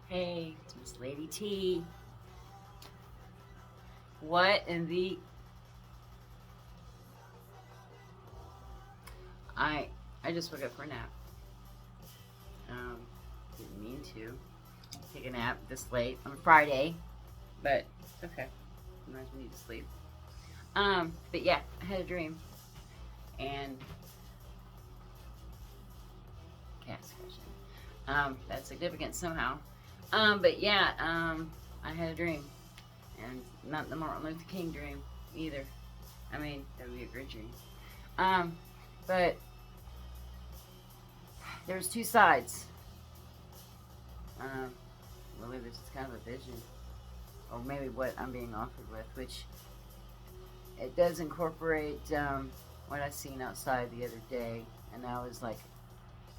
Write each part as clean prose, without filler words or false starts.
Hey, it's Miss Lady T. What in the I I just woke up for a nap. Um, didn't mean to take a nap this late on a Friday, but it's okay. Sometimes we need to sleep. But yeah, I had a dream and cat scratching. That's significant somehow. But yeah, I had a dream, and not the Martin Luther King dream either. I mean, that would be a great dream. Um, but there's two sides. Um, well, maybe this is kind of a vision, or maybe what I'm being offered with, which it does incorporate what I seen outside the other day, and I was like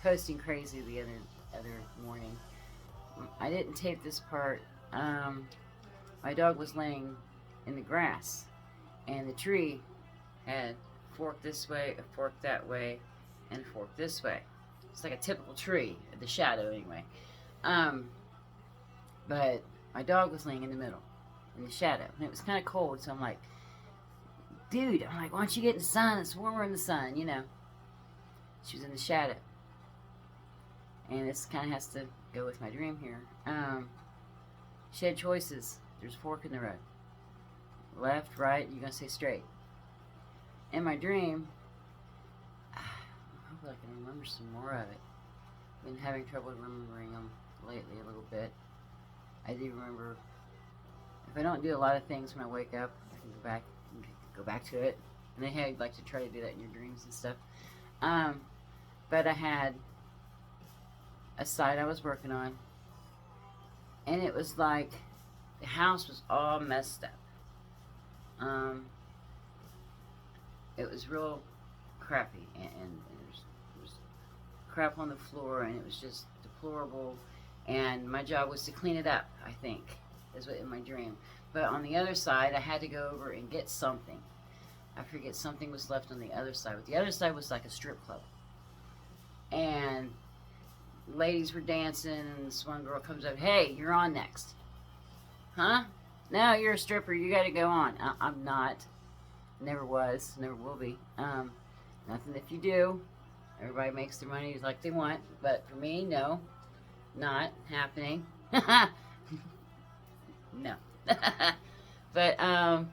posting crazy the other morning. I didn't tape this part. My dog was laying in the grass, and the tree had forked this way, a fork that way, and a fork this way. It's like a typical tree, the shadow anyway. Um, but my dog was laying in the middle, in the shadow, and it was kind of cold. So I'm like, dude, I'm like, why don't you get in the sun? It's warmer in the sun, you know. She was in the shadow, and this kind of has to go with my dream here. She had choices. There's a fork in the road, left, right. You're gonna say straight. In my dream, I hope I can remember some more of it. Been having trouble remembering them lately a little bit. I do remember if I don't do a lot of things when I wake up, I can go back to it. And they had like to try to do that in your dreams and stuff. Um, but I had a site I was working on, and it was like the house was all messed up. Um, it was real crappy, and there was crap on the floor, and it was just deplorable. And my job was to clean it up. I think is what in my dream. But on the other side, I had to go over and get something. I forget something was left on the other side. But the other side was like a strip club, and ladies were dancing, and this one girl comes up, "Hey, you're on next." Huh? No, you're a stripper. You got to go on. I'm not. Never was. Never will be. Nothing if you do. Everybody makes their money like they want, but for me, no, not happening. No. But I'm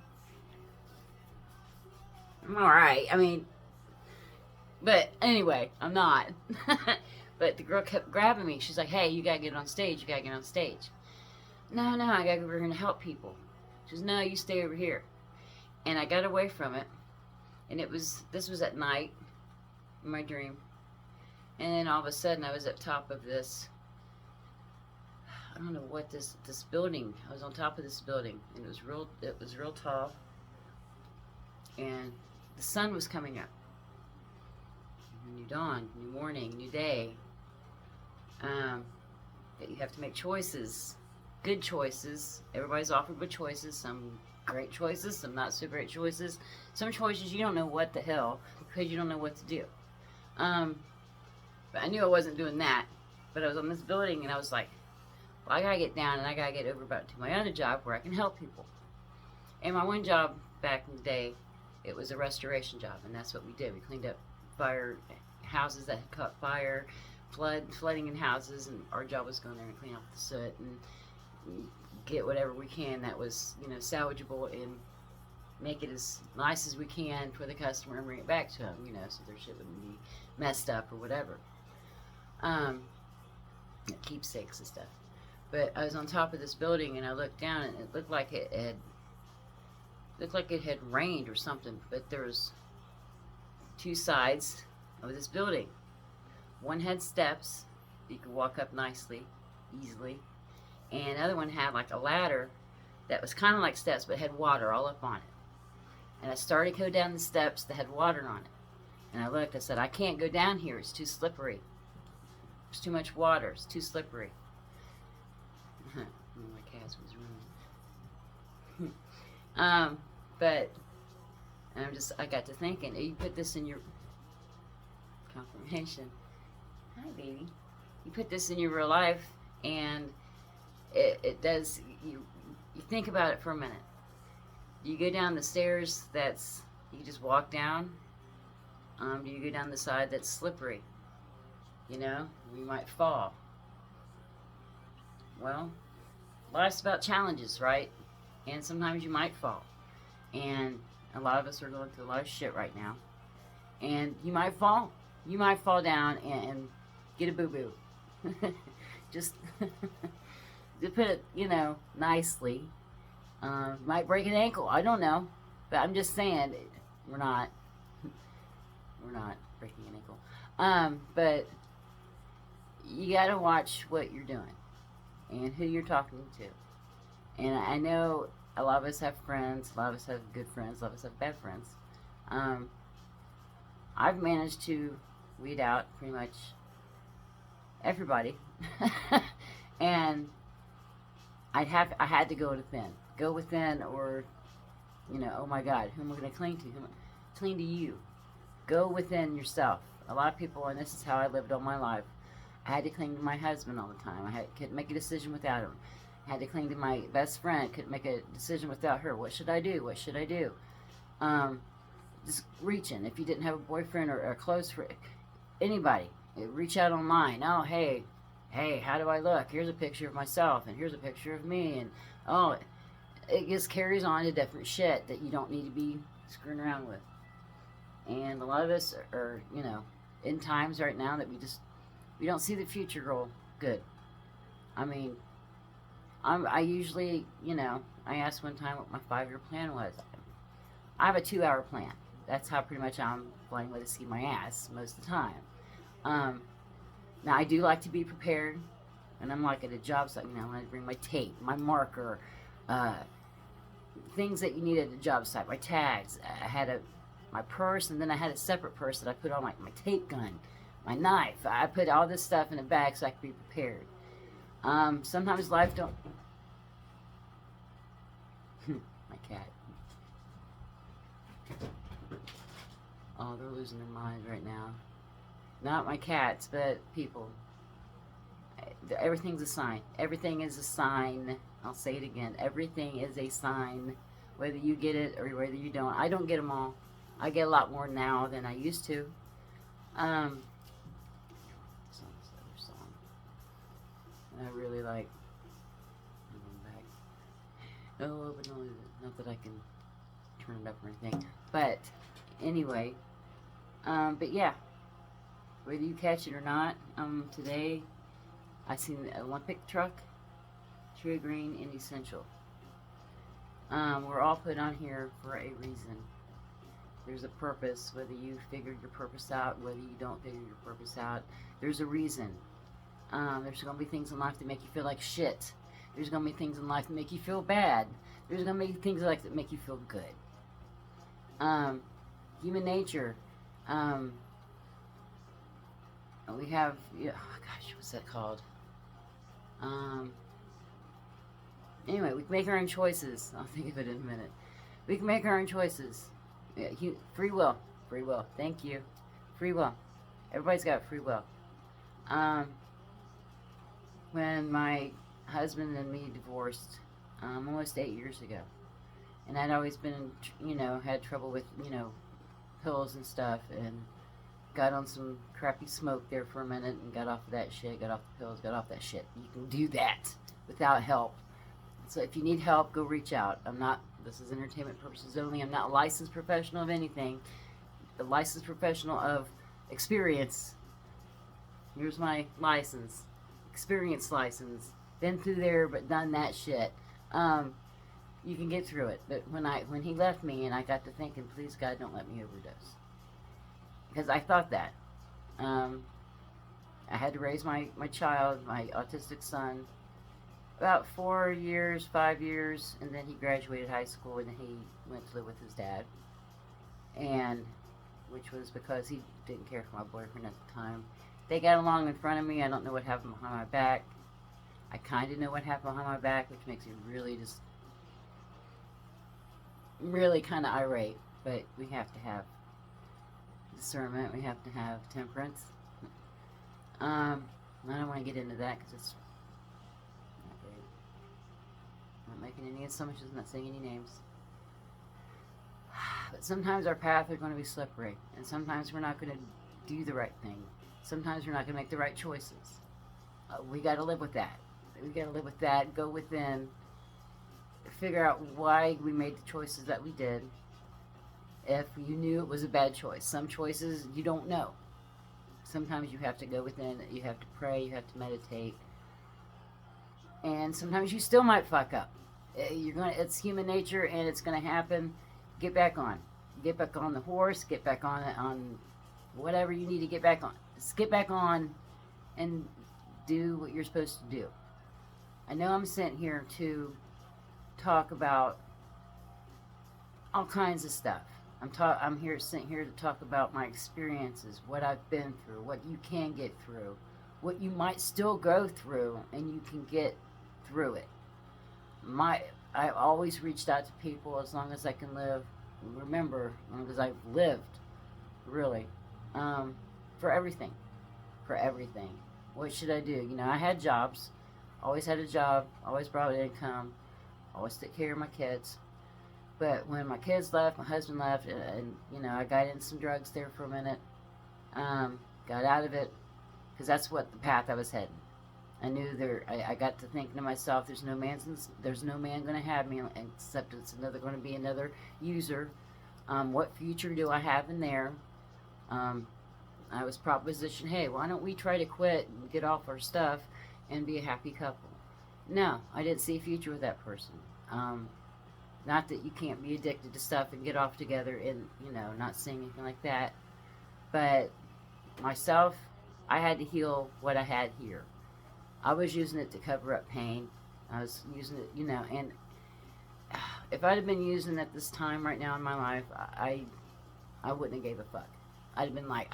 all right. I mean, but anyway, I'm not. But the girl kept grabbing me. She's like, "Hey, you gotta get on stage. You gotta get on stage." No, no, I gotta go over here and help people. She says, "No, you stay over here." And I got away from it. And this was at night in my dream. And then all of a sudden, I was up top of this. I don't know what this building. I was on top of this building, and It was real tall, and the sun was coming up. New dawn, new morning, new day. That you have to make choices, good choices. Everybody's offered with choices. Some great choices, some not so great choices. Some choices you don't know what the hell because you don't know what to do. Um, but I knew I wasn't doing that. But I was on this building, and I was like, well, I gotta get down, and I gotta get over back to my other job where I can help people. And my one job back in the day, it was a restoration job, and that's what we did. We cleaned up fire houses that had caught fire, flooding in houses, and our job was going there and clean off the soot and get whatever we can that was salvageable and make it as nice as we can for the customer and bring it back to them, so their shit wouldn't be messed up or whatever. Um, Keepsakes and stuff. But I was on top of this building, and I looked down, and it looked like it had rained or something. But there was two sides of this building. One had steps you could walk up nicely, easily, and the other one had like a ladder that was kind of like steps but had water all up on it. And I started to go down the steps that had water on it. And I looked, I said, I can't go down here, it's too slippery. There's too much water, it's too slippery. My cat was running. But I got to thinking, you put this in your confirmation. Hi, baby. You put this in your real life, and it does. You think about it for a minute. You go down the stairs that's you just walk down. You go down the side that's slippery. You know, you might fall. Well, life's about challenges, right? And sometimes you might fall. And a lot of us are going through a lot of shit right now. And you might fall. You might fall down and get a boo-boo. Just to put it, nicely. Might break an ankle. I don't know. But I'm just saying, we're not breaking an ankle. But you got to watch what you're doing and who you're talking to. And I know a lot of us have friends, a lot of us have good friends, a lot of us have bad friends. I've managed to weed out pretty much everybody. And I had to go within. Go within, or, oh my God, who am I going to cling to? Cling to you. Go within yourself. A lot of people, and this is how I lived all my life, I had to cling to my husband all the time. Couldn't make a decision without him. I had to cling to my best friend. Couldn't make a decision without her. What should I do? What should I do? Just reaching. If you didn't have a boyfriend or a close friend, anybody, reach out online. Oh, hey, how do I look? Here's a picture of myself, and here's a picture of me, and it just carries on to different shit that you don't need to be screwing around with. And a lot of us are in times right now that we don't see the future real good. I mean, I usually, I asked one time what my 5-year plan was. I have a 2-hour plan. That's how pretty much I'm flying with a ski my ass most of the time. Now, I do like to be prepared, and I'm like at a job site, I want to bring my tape, my marker, things that you need at a job site, my tags. I had my purse, and then I had a separate purse that I put on my tape gun, my knife. I put all this stuff in a bag so I could be prepared. Sometimes life don't... my cat. Oh, they're losing their minds right now. Not my cats, but people. Everything's a sign. Everything is a sign. I'll say it again. Everything is a sign. Whether you get it or whether you don't. I don't get them all. I get a lot more now than I used to. Song. And I really like... I'm going back. Oh, but no, not that I can turn it up or anything. But, anyway. But yeah. Whether you catch it or not, today I seen the Olympic truck, True Green and Essential. We're all put on here for a reason. There's a purpose, whether you figured your purpose out, whether you don't figure your purpose out. There's a reason. There's going to be things in life that make you feel like shit. There's going to be things in life that make you feel bad. There's going to be things like that make you feel good. Human nature. We have, oh gosh, what's that called? Anyway, we can make our own choices. I'll think of it in a minute. We can make our own choices. Yeah, free will. Free will. Thank you. Free will. Everybody's got free will. When my husband and me divorced, almost 8 years ago, and I'd always been, had trouble with, pills and stuff, and got on some crappy smoke there for a minute and got off of that shit, got off the pills, got off that shit. You can do that without help. So if you need help, go reach out. This is entertainment purposes only. I'm not a licensed professional of anything. The licensed professional of experience. Here's my license. Experience license. Been through there, but done that shit. You can get through it. But when he left me and I got to thinking, please God, don't let me overdose. Because I thought that. I had to raise my child, my autistic son, about 4 years, 5 years, and then he graduated high school and he went to live with his dad. And, which was because he didn't care for my boyfriend at the time. They got along in front of me. I don't know what happened behind my back. I kind of know what happened behind my back, which makes me really kind of irate. But we have to have discernment. We have to have temperance. I don't want to get into that because it's not great. making any assumptions, not saying any names. But sometimes our path are going to be slippery, and sometimes we're not going to do the right thing. Sometimes we're not going to make the right choices. We got to live with that. We got to live with that. Go within. Figure out why we made the choices that we did. If you knew it was a bad choice, some choices you don't know. Sometimes you have to go within. You have to pray. You have to meditate. And sometimes you still might fuck up. It's human nature, and it's gonna happen. Get back on. Get back on the horse. Get back on whatever you need to get back on. Just get back on and do what you're supposed to do. I know I'm sent here to talk about all kinds of stuff. I'm sent here to talk about my experiences, what I've been through, what you can get through, what you might still go through, and you can get through it. I've always reached out to people as long as I can live. Remember, as long as I've lived, really, for everything. For everything. What should I do? You know, I had jobs. Always had a job. Always brought income. Always took care of my kids. But when my kids left, my husband left, and you know, I got in some drugs there for a minute. Got out of it, because that's what the path I was heading. I knew I got to thinking to myself, there's no man going to have me, except it's going to be another user. What future do I have in there? I was propositioned, hey, why don't we try to quit and get off our stuff and be a happy couple? No, I didn't see a future with that person. Not that you can't be addicted to stuff and get off together, and you know, not saying anything like that. But myself, I had to heal what I had here. I was using it to cover up pain. I was using it, you know, and if I'd have been using it this time right now in my life, I wouldn't have gave a fuck. I'd have been like,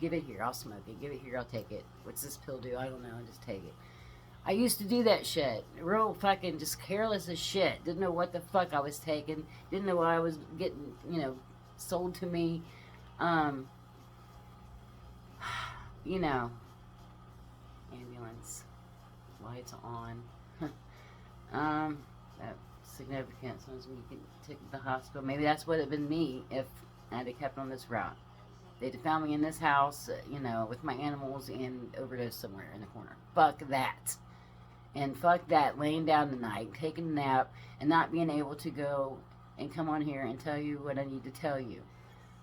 give it here, I'll smoke it. Give it here, I'll take it. What's this pill do? I don't know, just take it. I used to do that shit. Real fucking just careless as shit. Didn't know what the fuck I was taking. Didn't know why I was getting, you know, sold to me. You know, ambulance, lights on. That significant. Sometimes when you can take to the hospital. Maybe that's what it'd been me if I had kept on this route. They'd have found me in this house, you know, with my animals and overdosed somewhere in the corner. Fuck that. And fuck that, laying down tonight, taking a nap, and not being able to go and come on here and tell you what I need to tell you.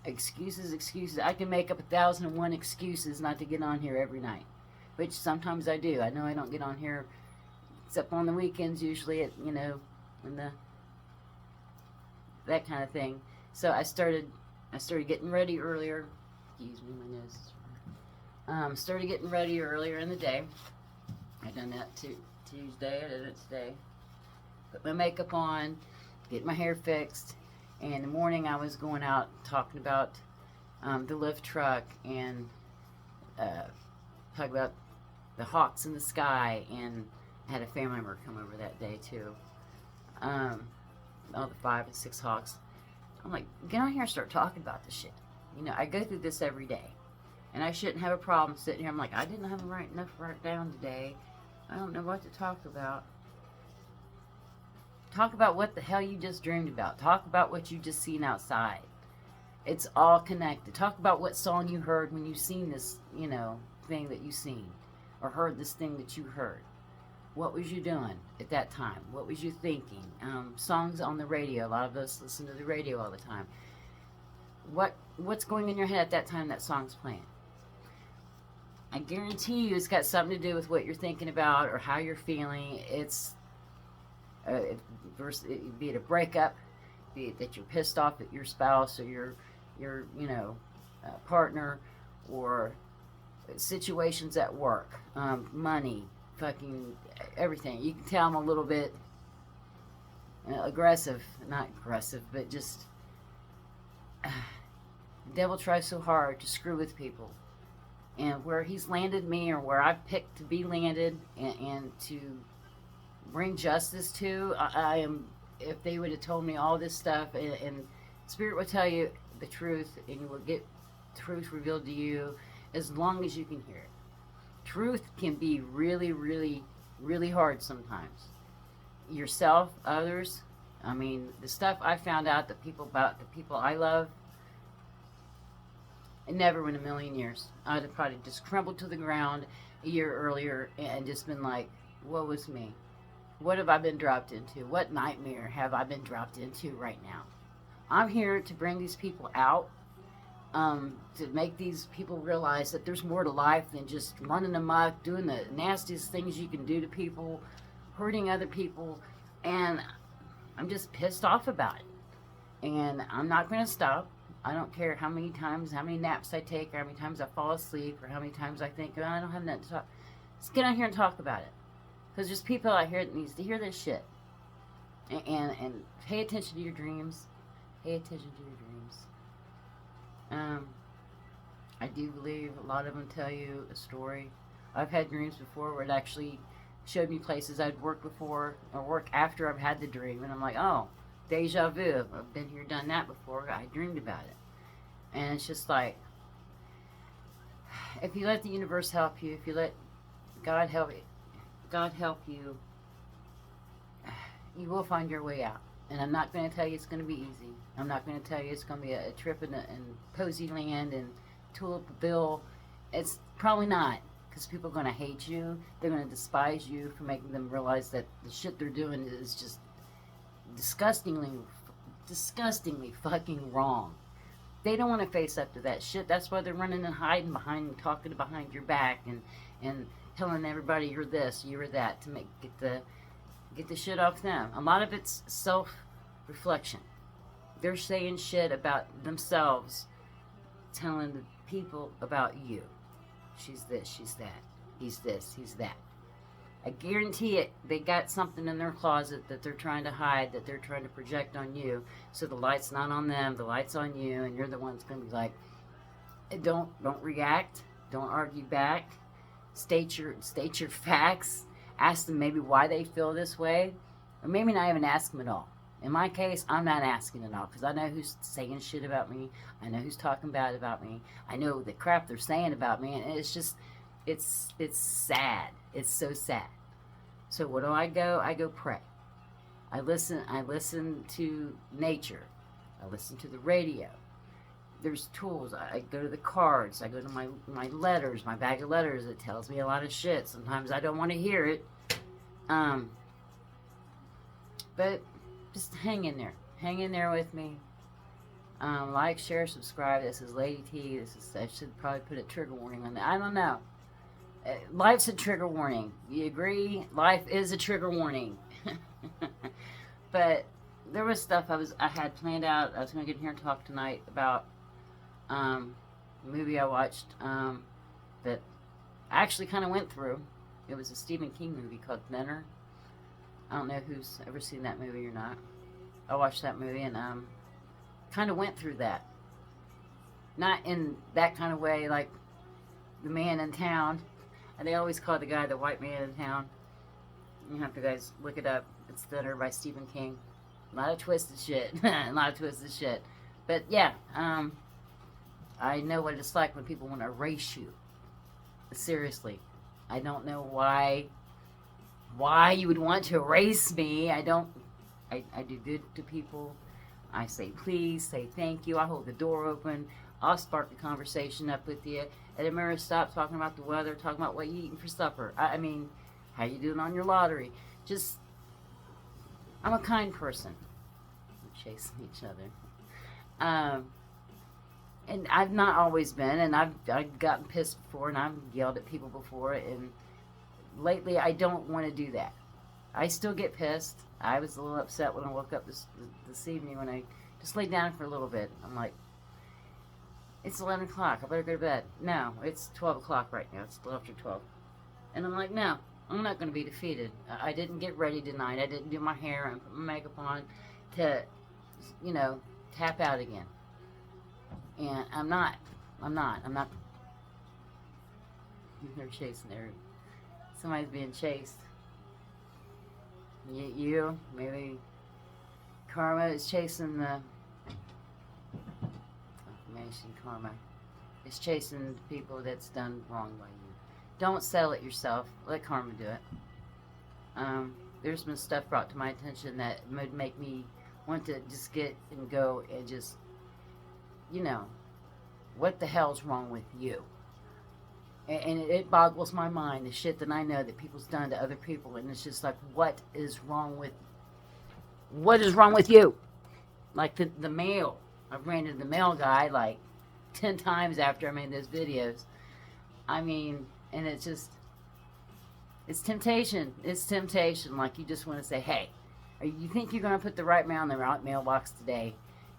Excuses. I can make up 1,001 excuses not to get on here every night, which sometimes I do. I know I don't get on here except on the weekends, usually at, you know, that kind of thing. So I started getting ready earlier. Excuse me, my nose. Started getting ready earlier in the day. I done that Tuesday. I did it today. Put my makeup on, get my hair fixed. And in the morning I was going out talking about the lift truck and talking about the hawks in the sky. And I had a family member come over that day too. All the 5 and 6 hawks. I'm like, get on here and start talking about this shit. You know, I go through this every day. And I shouldn't have a problem sitting here. I'm like, I didn't have enough write down today. I don't know what to talk about. Talk about what the hell you just dreamed about. Talk about what you just seen outside. It's all connected. Talk about what song you heard when you seen this, you know, thing that you seen. Or heard this thing that you heard. What was you doing at that time? What was you thinking? Songs on the radio. A lot of us listen to the radio all the time. What's going in your head at that time that song's playing? I guarantee you it's got something to do with what you're thinking about or how you're feeling. It's be it a breakup, be it that you're pissed off at your spouse or your you know, partner, or situations at work, money, fucking everything. You can tell I'm a little bit aggressive, not aggressive, but just the devil tries so hard to screw with people. And where he's landed me, or where I've picked to be landed, and to bring justice to, I am, if they would have told me all this stuff, and Spirit will tell you the truth, and you will get truth revealed to you as long as you can hear it. Truth can be really, really, really hard sometimes. yourself, others. I mean, the stuff I found out that people about the people I love, never in a million years. I'd have probably just crumbled to the ground a year earlier and just been like, "What was me? What have I been dropped into? What nightmare have I been dropped into right now?" I'm here to bring these people out, to make these people realize that there's more to life than just running amok, doing the nastiest things you can do to people, hurting other people, and I'm just pissed off about it. And I'm not going to stop. I don't care how many times, how many naps I take, or how many times I fall asleep, or how many times I think, oh, I don't have nothing to talk. Let's get on here and talk about it. Because there's people out here that needs to hear this shit. And pay attention to your dreams. Pay attention to your dreams. I do believe a lot of them tell you a story. I've had dreams before where it actually showed me places I'd worked before or work after I've had the dream. And I'm like, oh, deja vu. I've been here, done that before. I dreamed about it. And it's just like, if you let the universe help you, if you let God help you, you will find your way out. And I'm not going to tell you it's going to be easy. I'm not going to tell you it's going to be a trip in Posy Land and Tulipville. It's probably not, because people are going to hate you. They're going to despise you for making them realize that the shit they're doing is just disgustingly fucking wrong. They don't want to face up to that shit. That's why they're running and hiding behind and talking behind your back and telling everybody you're this, you're that, to get the shit off them. A lot of it's self-reflection. They're saying shit about themselves, telling the people about you. She's this, she's that. He's this, he's that. I guarantee it, they got something in their closet that they're trying to hide, that they're trying to project on you. So the light's not on them, the light's on you, and you're the one that's going to be like, don't react, don't argue back, state your facts, ask them maybe why they feel this way, or maybe not even ask them at all. In my case, I'm not asking at all, because I know who's saying shit about me, I know who's talking bad about me, I know the crap they're saying about me, and it's just, it's sad. It's so sad. So what do? I go pray. I listen to nature. I listen to the radio. There's tools. I go to the cards. I go to my letters, my bag of letters. It tells me a lot of shit. Sometimes I don't want to hear it. But just hang in there. Hang in there with me. Like, share, subscribe. This is Lady T. I should probably put a trigger warning on that. I don't know. Life's a trigger warning. You agree? Life is a trigger warning. But there was stuff I had planned out. I was going to get here and talk tonight about a movie I watched that I actually kind of went through. It was a Stephen King movie called Thinner. I don't know who's ever seen that movie or not. I watched that movie and kind of went through that. Not in that kind of way like The Man in Town. And they always call the guy the white man in town. You have to guys look it up. It's Thinner by Stephen King. A lot of twisted shit. A lot of twisted shit. But yeah, I know what it's like when people want to erase you. Seriously. I don't know why you would want to erase me. I do good to people. I say please, say thank you. I hold the door open. I'll spark a conversation up with you. And then Mary, stop talking about the weather, talking about what you eating for supper. I mean, how you doing on your lottery? Just, I'm a kind person. We're chasing each other. And I've not always been, and I've gotten pissed before, and I've yelled at people before, and lately I don't want to do that. I still get pissed. I was a little upset when I woke up this evening when I just laid down for a little bit. I'm like, it's 11 o'clock. I better go to bed. No, it's 12 o'clock right now. It's a little after 12. And I'm like, no, I'm not going to be defeated. I didn't get ready tonight. I didn't do my hair and put my makeup on to, tap out again. And I'm not. They're chasing there. Somebody's being chased. You, maybe Karma is chasing the... Karma is chasing people that's done wrong by you. Don't settle it yourself. Let karma do it. there's been stuff brought to my attention that would make me want to just get and go and just, you know, what the hell's wrong with you? And it boggles my mind, the shit that I know that people's done to other people, and it's just like, what is wrong with you? Like the mail. I've ran into the mail guy like 10 times after I made those videos. I mean, and it's just, it's temptation. It's temptation. Like, you just want to say, hey, you think you're going to put the right mail in the right mailbox today?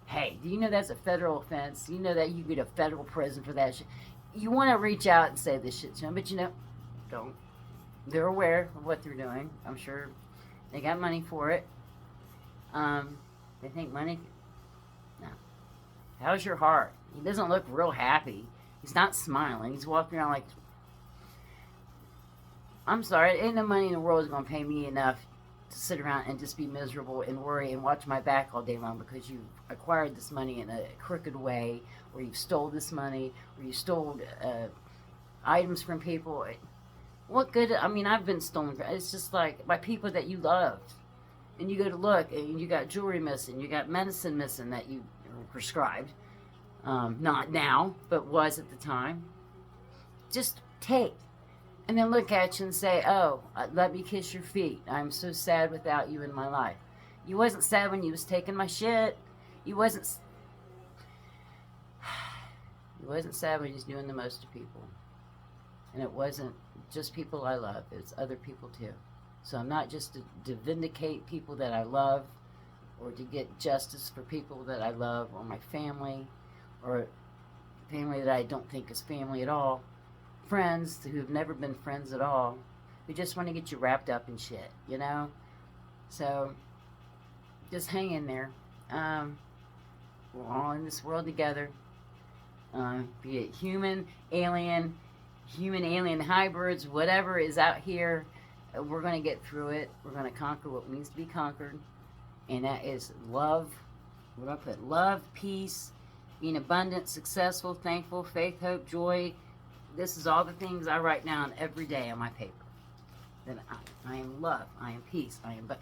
Hey, do you know that's a federal offense? Do you know that you get a federal prison for that shit? You want to reach out and say this shit to them, but you know, don't. They're aware of what they're doing. I'm sure they got money for it. They think money. No. How's your heart? He doesn't look real happy. He's not smiling. He's walking around like, I'm sorry, ain't no money in the world is going to pay me enough to sit around and just be miserable and worry and watch my back all day long because you acquired this money in a crooked way, or you stole this money, or you stole items from people. What good? I mean, I've been stolen. It's just like by people that you loved. And you go to look, and you got jewelry missing, you got medicine missing that you prescribed. Not now, but was at the time. Just take. And then look at you and say, oh, let me kiss your feet. I'm so sad without you in my life. You wasn't sad when you was taking my shit. You wasn't sad when you was doing the most to people. And it wasn't just people I love. It was other people too. So I'm not just to vindicate people that I love, or to get justice for people that I love, or my family, or family that I don't think is family at all. Friends who've never been friends at all, who just want to get you wrapped up in shit, you know? So, just hang in there. We're all in this world together. Be it human, alien hybrids, whatever is out here, we're going to get through it. We're going to conquer what needs to be conquered. And that is love. We're going to put love, peace, being abundant, successful, thankful, faith, hope, joy. This is all the things I write down every day on my paper. That I am love, I am peace, I am. But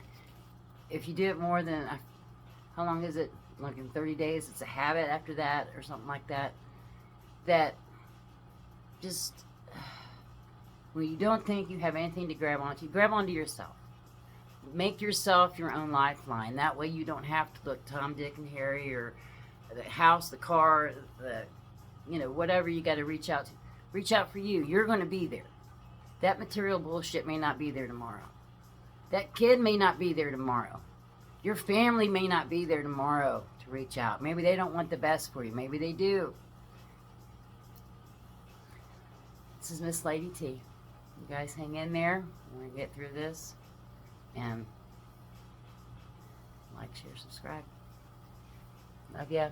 if you do it more than, how long is it? Like in 30 days, it's a habit after that, or something like that. That just, when you don't think you have anything to grab onto yourself. Make yourself your own lifeline. That way you don't have to look Tom, Dick, and Harry, or the house, the car, whatever you got to reach out to. Reach out for you. You're going to be there. That material bullshit may not be there tomorrow. That kid may not be there tomorrow. Your family may not be there tomorrow to reach out. Maybe they don't want the best for you. Maybe they do. This is Miss Lady T. You guys hang in there. We're going to get through this. And like, share, subscribe. Love ya.